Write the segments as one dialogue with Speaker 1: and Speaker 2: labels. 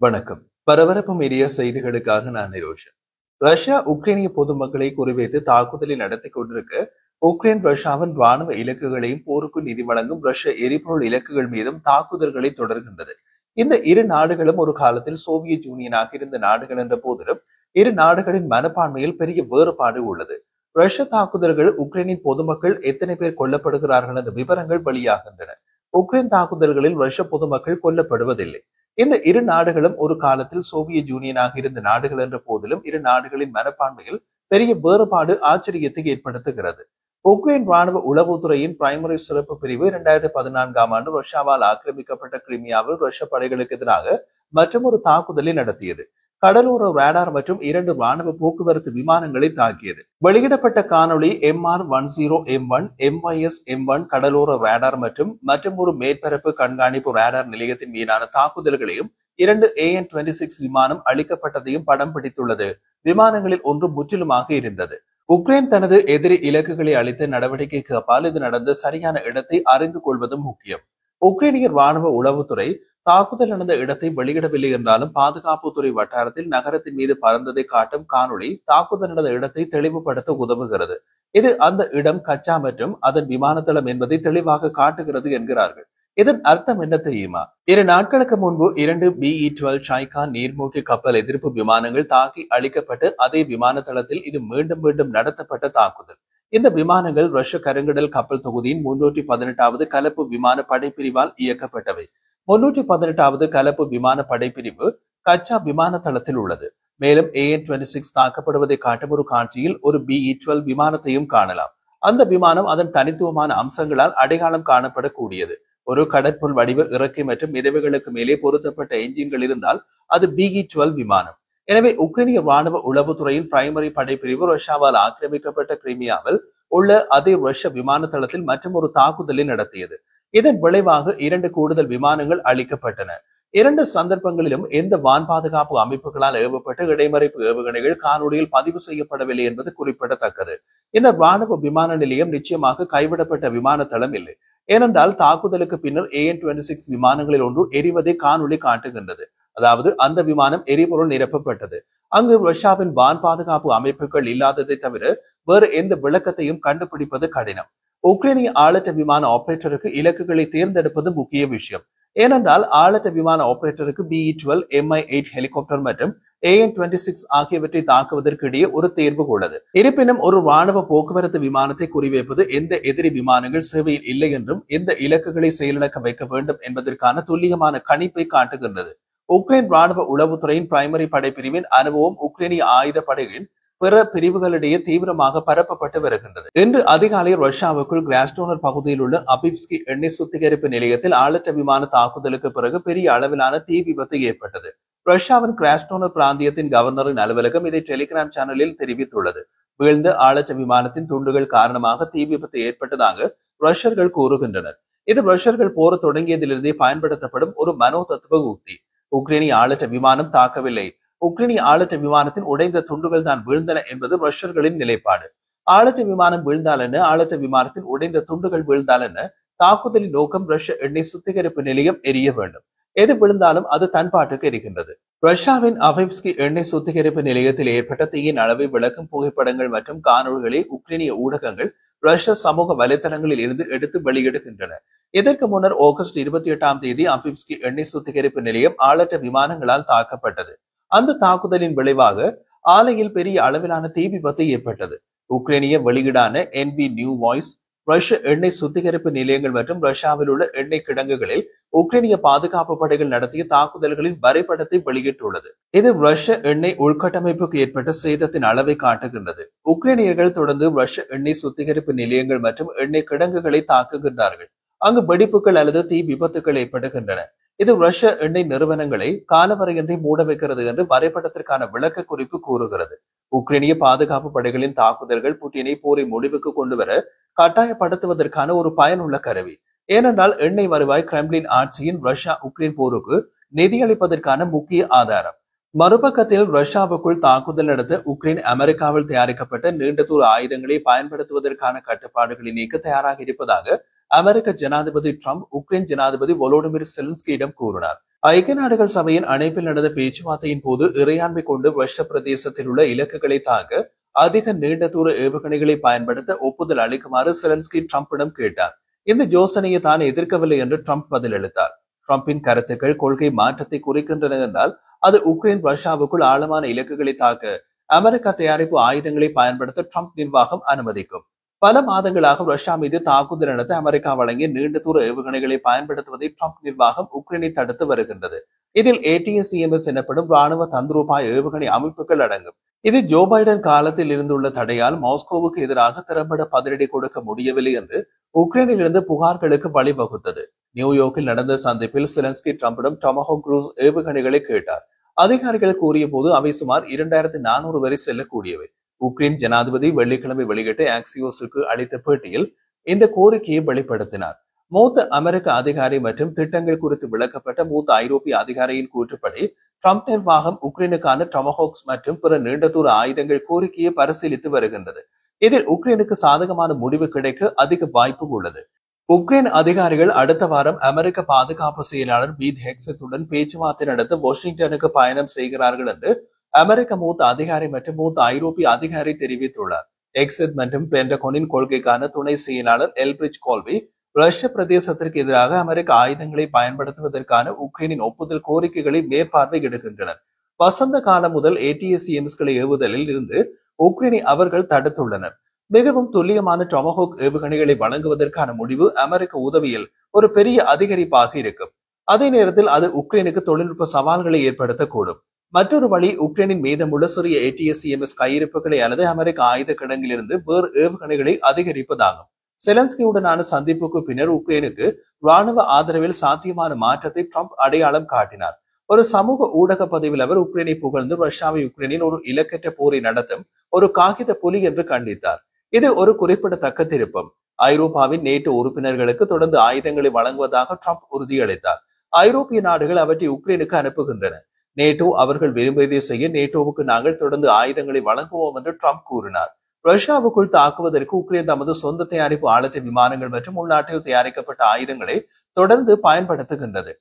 Speaker 1: வணக்கம். பரபரப்பு மீடியா செய்திகளுக்காக நான் நிரோஷன். ரஷ்யா உக்ரைனிய பொதுமக்களை குறிவைத்து தாக்குதலை நடத்தி கொண்டிருக்க உக்ரைன் ரஷ்யாவின் ராணுவ இலக்குகளையும் போருக்கு நிதி வழங்கும் ரஷ்ய எரிபொருள் இலக்குகள் மீதும் தாக்குதல்களை தொடர்கின்றது. இந்த இரு நாடுகளும் ஒரு காலத்தில் சோவியத் யூனியனாக இருந்த நாடுகள் என்ற போதிலும் இரு நாடுகளின் மனப்பான்மையில் பெரிய வேறுபாடு உள்ளது. ரஷ்ய தாக்குதல்கள் உக்ரைனின் பொதுமக்கள் எத்தனை பேர் கொல்லப்படுகிறார்கள் என்ற விவரங்கள் வெளியாகின்றன. உக்ரைன் தாக்குதல்களில் ரஷ்ய பொதுமக்கள் கொல்லப்படுவதில்லை. இந்த இரு நாடுகளும் ஒரு காலத்தில் சோவியத் யூனியனாக இருந்த நாடுகள் என்ற போதிலும் இரு நாடுகளின் மனப்பான்மையில் பெரிய வேறுபாடு ஆச்சரியத்தை ஏற்படுத்துகிறது. உக்ரைன் ராணுவ உளவுத்துறையின் பிரைமரி சிறப்பு பிரிவு 2014ஆம் ஆண்டு ரஷ்யாவால் ஆக்கிரமிக்கப்பட்ட கிரிமியாவில் ரஷ்ய படைகளுக்கு எதிராக மற்றொரு தாக்குதலை நடத்தியது. கடலோர ரேடார் மற்றும் 2 ராணுவ போக்குவரத்து விமானங்களை தாக்கியது. வெளியிடப்பட்ட காணொளி MR10M1 MYS-M1 கடலோர ரேடார் மற்றும் ஒரு மேற்பரப்பு கண்காணிப்பு ரேடார் நிலையத்தின் மீதான தாக்குதல்களையும் 2 AN-26 விமானம் அளிக்கப்பட்டதையும் படம் பிடித்துள்ளது. விமானங்களில் ஒன்று முற்றிலுமாக இருந்தது. உக்ரைன் தனது எதிரி இலக்குகளை அளித்த நடவடிக்கைக்கு அப்பால் இது நடந்த சரியான இடத்தை அறிந்து கொள்வதும் முக்கியம். உக்ரைனிய ராணுவ உளவுத்துறை தாக்குதல் நடந்த இடத்தை வெளியிடவில்லை என்றாலும் பாதுகாப்புத்துறை வட்டாரத்தில் நகரத்தின் மீது பறந்ததை காட்டும் காணொளி தாக்குதல் நடந்த இடத்தை தெளிவுபடுத்த உதவுகிறது. இது அந்த இடம் கச்சா மற்றும் அதன் விமானத்தளம் என்பதை தெளிவாக காட்டுகிறது என்கிறார்கள். இதன் அர்த்தம் என்ன தெரியுமா? 2 நாட்களுக்கு முன்பு 2 BE-12 ஷைகா நீர்மூழ்கி கப்பல் எதிர்ப்பு விமானங்கள் தாக்கி அழிக்கப்பட்டு அதே விமான தளத்தில் இது மீண்டும் மீண்டும் நடத்தப்பட்ட தாக்குதல். இந்த விமானங்கள் ரஷ்ய கருங்கடல் கப்பல் தொகுதியின் 318வது கலப்பு விமான படைப்பிரிவால் இயக்கப்பட்டவை. 318வது கலப்பு விமான படைப்பிரிவு கச்சா விமான தளத்தில் உள்ளது. மேலும் AN-26 தாக்கப்படுவதை காட்டும் ஒரு காட்சியில் ஒரு BE-12 விமானத்தையும் காணலாம். அந்த விமானம் அதன் தனித்துவமான அம்சங்களால் அடையாளம் காணப்படக்கூடியது. ஒரு கடற்புல் வடிவ இறக்கை மற்றும் மிதவைகளுக்கு மேலே பொருத்தப்பட்ட என்ஜின்கள் இருந்தால் அது BE-12 விமானம். எனவே உக்ரைனிய ராணுவ உளவுத்துறையின் பிரைமரி படைப்பிரிவு ரஷ்யாவால் ஆக்கிரமிக்கப்பட்ட கிரிமியாவில் உள்ள அதே ரஷ்ய விமான தளத்தில் மற்றொரு தாக்குதலை நடத்தியது. இதன் விளைவாக 2 கூடுதல் விமானங்கள் அளிக்கப்பட்டன. 2 சந்தர்ப்பங்களிலும் எந்த வான் பாதுகாப்பு அமைப்புகளால் ஏவப்பட்ட இடைமறைப்பு ஏவுகணைகள் காணொலியில் பதிவு செய்யப்படவில்லை என்பது குறிப்பிடத்தக்கது. இந்த ராணுவ விமான நிலையம் நிச்சயமாக கைவிடப்பட்ட விமான தளம் இல்லை. ஏனென்றால் தாக்குதலுக்கு பின்னர் AN-26 விமானங்களில் ஒன்று எரிவதை காணொலி காட்டுகின்றது. அதாவது அந்த விமானம் எரிபொருள் நிரப்பப்பட்டது. அங்கு ரஷ்யாவின் வான் பாதுகாப்பு அமைப்புகள் இல்லாததை தவிர வேறு எந்த விளக்கத்தையும் கண்டுபிடிப்பது கடினம். உக்ரைனிய ஆளற்ற விமான ஆபரேட்டருக்கு இலக்குகளை தேர்ந்தெடுப்பது முக்கிய விஷயம். ஏனென்றால் ஆளற்ற விமான ஆபரேட்டருக்கு BE-12 Mi-8 ஹெலிகாப்டர் மற்றும் AN-26 ஆகியவற்றை தாக்குவதற்கு இடையே ஒரு தேர்வு உள்ளது. இருப்பினும் ஒரு ராணுவ போக்குவரத்து விமானத்தை குறிவைப்பது எந்த எதிரி விமானங்கள் சேவையில் இல்லை என்றும் எந்த இலக்குகளை செயலிழக்க வைக்க வேண்டும் என்பதற்கான துல்லியமான கணிப்பை காட்டுகின்றது. உக்ரைன் ராணுவ உளவுத்துறையின் பிரைமரி படைப்பிரிவின் அனுபவம் உக்ரைனிய ஆயுத படைகளின் பிற பிரிவுகளிடையே தீவிரமாக பரப்பப்பட்டு வருகின்றது. இன்று அதிகாலை ரஷ்யாவுக்குள் கிராஸ்டோனர் பகுதியில் உள்ள அபிவ்ஸ்கி எண்ணெய் சுத்திகரிப்பு நிலையத்தில் ஆளற்ற விமான தாக்குதலுக்கு பிறகு பெரிய அளவிலான தீ விபத்து ஏற்பட்டது. ரஷ்யாவின் கிராஸ்டோனர் பிராந்தியத்தின் கவர்னரின் அலுவலகம் இதை டெலிகிராம் சேனலில் தெரிவித்துள்ளது. வீழ்ந்த ஆளற்ற விமானத்தின் துண்டுகள் காரணமாக தீ விபத்து ஏற்பட்டதாக ரஷ்யர்கள் கூறுகின்றனர். இது ரஷ்யர்கள் போர் தொடங்கியதிலிருந்தே பயன்படுத்தப்படும் ஒரு மனோதத்துவ உக்தி. உக்ரைனிய ஆளற்ற விமானம் தாக்கவில்லை. உக்ரைனிய ஆளற்ற விமானத்தின் உடைந்த துண்டுகள் தான் வீழ்ந்தன என்பது ரஷ்யர்களின் நிலைப்பாடு. ஆளற்ற விமானம் வீழ்ந்தால் என்ன, ஆளற்ற விமானத்தின் உடைந்த துண்டுகள் வீழ்ந்தால் என்ன? தாக்குதலின் நோக்கம் ரஷ்ய எண்ணெய் சுத்திகரிப்பு நிலையம் எரிய வேண்டும். எது விழுந்தாலும் அது தன்பாட்டுக்கு எரிகின்றது. ரஷ்யாவின் அபிவ்ஸ்கி எண்ணெய் சுத்திகரிப்பு நிலையத்தில் ஏற்பட்ட தீயின் அளவை விளக்கும் புகைப்படங்கள் மற்றும் காணொலிகளை உக்ரைனிய ஊடகங்கள் ரஷ்ய சமூக வலைதளங்களில் இருந்து எடுத்து வெளியிடுகின்றன. இதற்கு முன்னர் ஆகஸ்ட் 28ஆம் தேதி அபிவ்ஸ்கி எண்ணெய் சுத்திகரிப்பு நிலையம் ஆளற்ற விமானங்களால் தாக்கப்பட்டது. அந்த தாக்குதலின் விளைவாக ஆலையில் பெரிய அளவிலான தீ விபத்து ஏற்பட்டது. உக்ரைனிய வெளியீடான NV நியூ வாய்ஸ் ரஷ்ய எண்ணெய் சுத்திகரிப்பு நிலையங்கள் மற்றும் ரஷ்யாவில் உள்ள எண்ணெய் கிடங்குகளில் உக்ரைனிய பாதுகாப்பு படைகள் நடத்திய தாக்குதல்களின் வரைபடத்தை வெளியிட்டுள்ளது. இது ரஷ்ய எண்ணெய் உள்கட்டமைப்புக்கு ஏற்பட்ட சேதத்தின் அளவை காட்டுகின்றது. உக்ரைனியர்கள் தொடர்ந்து ரஷ்ய எண்ணெய் சுத்திகரிப்பு நிலையங்கள் மற்றும் எண்ணெய் கிடங்குகளை தாக்குகின்றார்கள். அங்கு வெடிப்புகள் அல்லது தீ விபத்துகள் ஏற்படுகின்றன. இது ரஷ்ய எண்ணெய் நிறுவனங்களை காலவரையின்றி மூட வைக்கிறது என்று வரைபடத்திற்கான விளக்க குறிப்பு கூறுகிறது. உக்ரைனிய பாதுகாப்பு படைகளின் தாக்குதல்கள் புட்டினை போரை முடிவுக்கு கொண்டுவர கட்டாயப்படுத்துவதற்கான ஒரு பயனுள்ள கருவி. ஏனென்றால் எண்ணெய் வருவாய் கிரெம்ளின் ஆட்சியின் ரஷ்யா உக்ரைன் போருக்கு நிதியளிப்பதற்கான முக்கிய ஆதாரம். மறுபக்கத்தில் ரஷ்யாவுக்குள் தாக்குதல் நடத்த உக்ரைன் அமெரிக்காவில் தயாரிக்கப்பட்ட நீண்ட தூர ஆயுதங்களை பயன்படுத்துவதற்கான கட்டுப்பாடுகளை நீக்க தயாராக இருப்பதாக அமெரிக்க ஜனாதிபதி டிரம்ப் உக்ரைன் ஜனாதிபதி வோலோடிமிர் செலன்ஸ்கியிடம் கூறினார். ஐக்கிய நாடுகள் சபையின் அணைப்பில் நடந்த பேச்சுவார்த்தையின் போது இறையாண்மை கொண்டு ரஷ்ய பிரதேசத்தில் உள்ள இலக்குகளை தாக்க அதிக நீண்ட தூர ஏவுகணைகளை பயன்படுத்த ஒப்புதல் அளிக்குமாறு செலன்ஸ்கி டிரம்பிடம் கேட்டார். இந்த யோசனையை தான் எதிர்க்கவில்லை என்று டிரம்ப் பதிலளித்தார். டிரம்பின் கருத்துக்கள் கொள்கை மாற்றத்தை குறிக்கின்றன என்றால் அது உக்ரைன் ரஷ்யாவுக்குள் ஆழமான இலக்குகளை தாக்க அமெரிக்கா தயாரிப்பு ஆயுதங்களை பயன்படுத்த டிரம்ப் நிர்வாகம் அனுமதிக்கும். பல மாதங்களாக ரஷ்யா மீது தாக்குதல் நடத்த அமெரிக்கா வழங்கிய நீண்ட தூர ஏவுகணைகளை பயன்படுத்துவதை டிரம்ப் நிர்வாகம் உக்ரைனை தடுத்து வருகின்றது. இதில் ATACMS எனப்படும் ராணுவ தந்திரோபாய ஏவுகணை அமைப்புகள் அடங்கும். இது ஜோ பைடன் காலத்தில் இருந்துள்ள தடையால் மாஸ்கோவுக்கு எதிராக திறம்பட பதிலடி கொடுக்க முடியவில்லை என்று உக்ரைனில் இருந்து புகார்களுக்கு வழிவகுத்தது. நியூயார்க்கில் நடந்த சந்திப்பில் செலன்ஸ்கி டிரம்பிடம் டொமஹாக் குரூஸ் ஏவுகணைகளை கேட்டார். அதிகாரிகள் கூறிய போது அவை சுமார் 2400 வரை செல்லக்கூடியவை. உக்ரைன் ஜனாதிபதி வெள்ளிக்கிழமை வெளியிட்ட ஆக்சியோஸுக்கு அளித்த பேட்டியில் இந்த கோரிக்கையை வெளிப்படுத்தினார். மூத்த அமெரிக்க அதிகாரி மற்றும் திட்டங்கள் குறித்து விளக்கப்பட்ட மூத்த ஐரோப்பிய அதிகாரியின் கூற்றுப்படி டிரம்ப் நிர்வாகம் உக்ரைனுக்கான டொமஹாக்ஸ் மற்றும் பிற நீண்ட தூர ஆயுதங்கள் கோரிக்கையை பரிசீலித்து வருகின்றது. இதில் உக்ரைனுக்கு சாதகமான முடிவு கிடைக்க அதிக வாய்ப்பு உள்ளது. உக்ரைன் அதிகாரிகள் அடுத்த வாரம் அமெரிக்க பாதுகாப்பு செயலாளர் பீட் ஹெக்ஸத்துடன் பேச்சுவார்த்தை நடத்த வாஷிங்டனுக்கு பயணம் செய்கிறார்கள் என்று அமெரிக்க மூத்த அதிகாரி மற்றும் மூத்த ஐரோப்பிய அதிகாரி தெரிவித்துள்ளார். ஹெக்ஸத் மற்றும் பென்டகோனின் கொள்கைக்கான துணை செயலாளர் எல்பிரிட்ஜ் கோல்வி ரஷ்ய பிரதேசத்திற்கு எதிராக அமெரிக்க ஆயுதங்களை பயன்படுத்துவதற்கான உக்ரைனின் ஒப்புதல் கோரிக்கைகளை மேற்பார்வையிடுகின்றனர். வசந்த காலம் முதல் ATACMSகளை ஏவுதலில் இருந்து உக்ரைனை அவர்கள் தடுத்துள்ளனர். மிகவும் துல்லியமான டொமஹாக் ஏவுகணைகளை வழங்குவதற்கான முடிவு அமெரிக்க உதவியில் ஒரு பெரிய அதிகரிப்பாக இருக்கும். அதே நேரத்தில் அது உக்ரைனுக்கு தொழில்நுட்ப சவால்களை ஏற்படுத்தக்கூடும். மற்றொரு வழி உக்ரைனின் மீதமுள்ள சிறிய ATACMS கையிருப்புகளை அல்லது அமெரிக்க ஆயுத கிடங்கிலிருந்து வேறு ஏவுகணைகளை அதிகரிப்பதாகும். செலன்ஸ்கியுடனான சந்திப்புக்கு பின்னர் உக்ரைனுக்கு ராணுவ ஆதரவில் சாத்தியமான மாற்றத்தை டிரம்ப் அடையாளம் காட்டினார். ஒரு சமூக ஊடக பதிவில் அவர் உக்ரைனை புகழ்ந்து ரஷ்யாவை உக்ரைனில் ஒரு இலக்கற்ற போரை நடத்தும் ஒரு காகித புலி என்று கண்டித்தார். இது ஒரு குறிப்பிடத்தக்க திருப்பம். ஐரோப்பாவின் நேட்டோ உறுப்பினர்களுக்கு தொடர்ந்து ஆயுதங்களை வழங்குவதாக டிரம்ப் உறுதியளித்தார். ஐரோப்பிய நாடுகள் அவற்றை உக்ரைனுக்கு அனுப்புகின்றன. நேட்டோ அவர்கள் விரும்பியதை செய்ய நேட்டோவுக்கு நாங்கள் தொடர்ந்து ஆயுதங்களை வழங்குவோம் என்று டிரம்ப் கூறினார். ரஷ்யாவுக்குள் தாக்குவதற்கு உக்ரைன் தமது சொந்த தயாரிப்பு ஆளத்தை விமானங்கள் மற்றும் உள்நாட்டில் தயாரிக்கப்பட்ட ஆயுதங்களை தொடர்ந்து பயன்படுத்துகின்றது.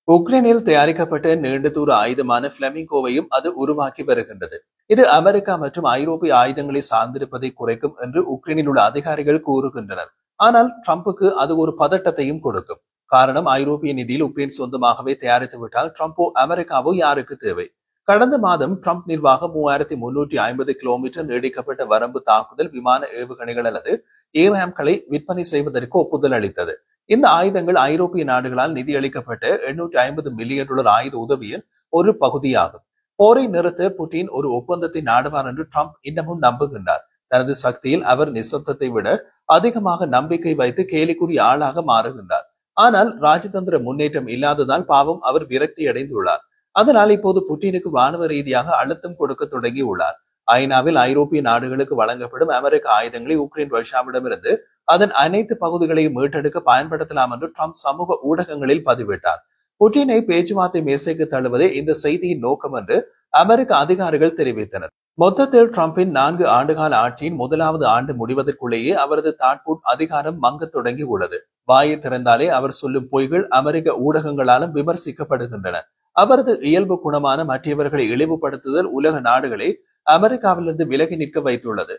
Speaker 1: உக்ரைனில் தயாரிக்கப்பட்ட நீண்ட தூர ஆயுதமான பிளமிங்கோவையும் அது உருவாக்கி வருகின்றது. இது அமெரிக்கா மற்றும் ஐரோப்பிய ஆயுதங்களை சார்ந்திருப்பதை குறைக்கும் என்று உக்ரைனில் உள்ள அதிகாரிகள் கூறுகின்றனர். ஆனால் டிரம்புக்கு அது ஒரு பதட்டத்தையும் கொடுக்கும். காரணம், ஐரோப்பிய நிதியில் உக்ரைன் சொந்தமாகவே தயாரித்து விட்டால் டிரம்போ அமெரிக்காவோ யாருக்கு தேவை? கடந்த மாதம் டிரம்ப் நிர்வாகம் 3350 கிலோமீட்டர் நீடிக்கப்பட்ட வரம்பு தாக்குதல் விமான ஏவுகணைகள் அல்லது ஏராம்களை விற்பனை செய்வதற்கு ஒப்புதல் அளித்தது. இந்த ஆயுதங்கள் ஐரோப்பிய நாடுகளால் நிதியளிக்கப்பட்ட $850 மில்லியன் ஆயுத உதவியின் ஒரு பகுதியாகும். போரை நிறுத்த புட்டின் ஒரு ஒப்பந்தத்தை நாடுவார் என்று டிரம்ப் இன்னமும் நம்புகின்றார். தனது சக்தியில் அவர் நிசப்தத்தை விட அதிகமாக நம்பிக்கை வைத்து கேலிக்குரிய ஆளாக மாறுகின்றார். ஆனால் ராஜதந்திர முன்னேற்றம் இல்லாததால் பாவம் அவர் விரக்தி அடைந்துள்ளார். அதனால் இப்போது புட்டினுக்கு ராணுவ ரீதியாக அழுத்தம் கொடுக்க தொடங்கியுள்ளார். ஐநாவில் ஐரோப்பிய நாடுகளுக்கு வழங்கப்படும் அமெரிக்க ஆயுதங்களை உக்ரைன் ரஷ்யாவிடமிருந்து அதன் அனைத்து பகுதிகளையும் மீட்டெடுக்க பயன்படுத்தலாம் என்று டிரம்ப் சமூக ஊடகங்களில் பதிவிட்டார். புட்டினை பேச்சுவார்த்தை மேசைக்கு தள்ளுவதே இந்த செய்தியின் நோக்கம் என்று அமெரிக்க அதிகாரிகள் தெரிவித்தனர். மொத்தத்தில் டிரம்பின் 4 ஆண்டுகால ஆட்சியின் முதலாவது ஆண்டு முடிவதற்குள்ளேயே அவரது தாட்பூட் அதிகாரம் மங்க தொடங்கி உள்ளது. வாயை திறந்தாலே அவர் சொல்லும் பொய்கள் அமெரிக்க ஊடகங்களாலும் விமர்சிக்கப்படுகின்றன. அவரது இயல்பு குணமான மற்றவர்களை இழிவுபடுத்துதல் உலக நாடுகளை அமெரிக்காவிலிருந்து விலகி நிற்க வைத்துள்ளது.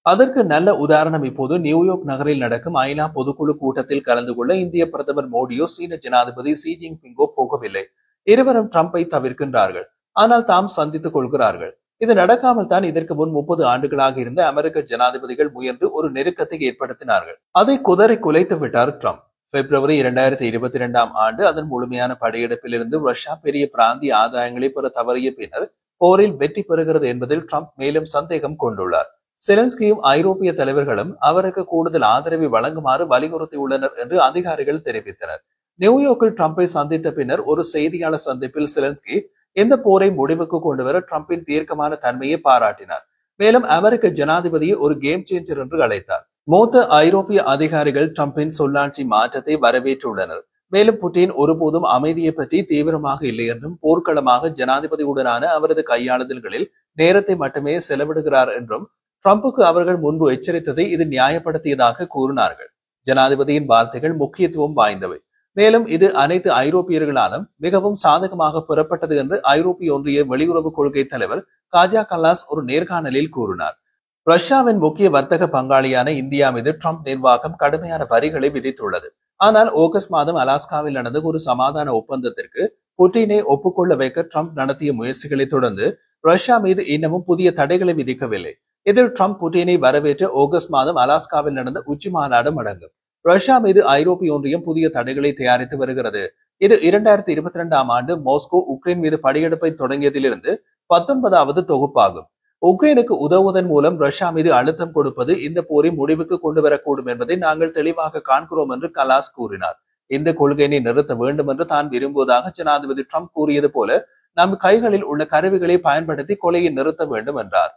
Speaker 1: அதற்கு நல்ல உதாரணம் இப்போது நியூயார்க் நகரில் நடக்கும் ஐநா பொதுக்குழு கூட்டத்தில் கலந்து கொள்ள இந்திய பிரதமர் மோடியோ சீன ஜனாதிபதி ஷி ஜின்பிங்கோ போகவில்லை. இருவரும் டிரம்பை தவிர்க்கின்றார்கள். ஆனால் தாம் சந்தித்துக் கொள்கிறார்கள். இது நடக்காமல் தான் இதற்கு முன் 30 ஆண்டுகளாக இருந்த அமெரிக்க ஜனாதிபதிகள் முயன்று ஒரு நெருக்கத்தை ஏற்படுத்தினார்கள். அதை குதறி குலைத்து விட்டார் டிரம்ப். பிப்ரவரி 2022 ஆண்டு அதன் முழுமையான படையெடுப்பில் இருந்து ரஷ்யா பெரிய பிராந்திய ஆதாயங்களை பெற தவறிய பின்னர் போரில் வெற்றி பெறுகிறது என்பதில் டிரம்ப் மேலும் சந்தேகம் கொண்டுள்ளார். செலன்ஸ்கியும் ஐரோப்பிய தலைவர்களும் அவருக்கு கூடுதல் ஆதரவை வழங்குமாறு வலியுறுத்தியுள்ளனர் என்று அதிகாரிகள் தெரிவித்தனர். நியூயார்க்கில் டிரம்பை சந்தித்த பின்னர் ஒரு செய்தியாளர் சந்திப்பில் செலன்ஸ்கி இந்த போரை முடிவுக்கு கொண்டுவர டிரம்பின் தீர்க்கமான தன்மையை பாராட்டினார். மேலும் அமெரிக்க ஜனாதிபதியை ஒரு கேம் சேஞ்சர் என்று அழைத்தார். மூத்த ஐரோப்பிய அதிகாரிகள் டிரம்பின் சொல்லாட்சி மாற்றத்தை வரவேற்றுள்ளனர். மேலும் புட்டின் ஒருபோதும் அமைதியை பற்றி தீவிரமாக இல்லை என்றும் போர்க்களமாக ஜனாதிபதியுடனான அவரது கையாளுதல்களில் நேரத்தை மட்டுமே செலவிடுகிறார் என்றும் டிரம்புக்கு அவர்கள் முன்பு எச்சரித்ததை இது நியாயப்படுத்தியதாக கூறினார்கள். ஜனாதிபதியின் வார்த்தைகள் முக்கியத்துவம் வாய்ந்தவை. மேலும் இது அனைத்து ஐரோப்பியர்களாலும் மிகவும் சாதகமாக பெறப்பட்டது என்று ஐரோப்பிய ஒன்றிய வெளியுறவு கொள்கை தலைவர் காஜா கல்லாஸ் ஒரு நேர்காணலில் கூறினார். ரஷ்யாவின் முக்கிய வர்த்தக பங்காளியான இந்தியா மீது ட்ரம்ப் நிர்வாகம் கடுமையான வரிகளை விதித்துள்ளது. ஆனால் ஆகஸ்ட் மாதம் அலாஸ்காவில் நடந்த ஒரு சமாதான ஒப்பந்தத்திற்கு புட்டினை ஒப்புக்கொள்ள வைக்க ட்ரம்ப் நடத்திய முயற்சிகளை தொடர்ந்து ரஷ்யா மீது இன்னமும் புதிய தடைகளை விதிக்கவில்லை. இதில் ட்ரம்ப் புட்டினை வரவேற்று ஆகஸ்ட் மாதம் அலாஸ்காவில் நடந்த உச்சி மாநாடும் அடங்கும். ரஷ்யா மீது ஐரோப்பிய ஒன்றியம் புதிய தடைகளை தயாரித்து வருகிறது. இது 2022ஆம் ஆண்டு மாஸ்கோ உக்ரைன் மீது படையெடுப்பை தொடங்கியதிலிருந்து 19வது தொகுப்பாகும். உக்ரைனுக்கு உதவுவதன் மூலம் ரஷ்யா மீது அழுத்தம் கொடுப்பது இந்த போரை முடிவுக்கு கொண்டு வரக்கூடும் என்பதை நாங்கள் தெளிவாக காண்கிறோம் என்று கலாஸ் கூறினார். இந்த கொள்கையை நிறுத்த வேண்டும் என்று தான் விரும்புவதாக ஜனாதிபதி ட்ரம்ப் கூறியது போல நம் கைகளில் உள்ள கருவிகளை பயன்படுத்தி கொலையை நிறுத்த வேண்டும் என்றார்.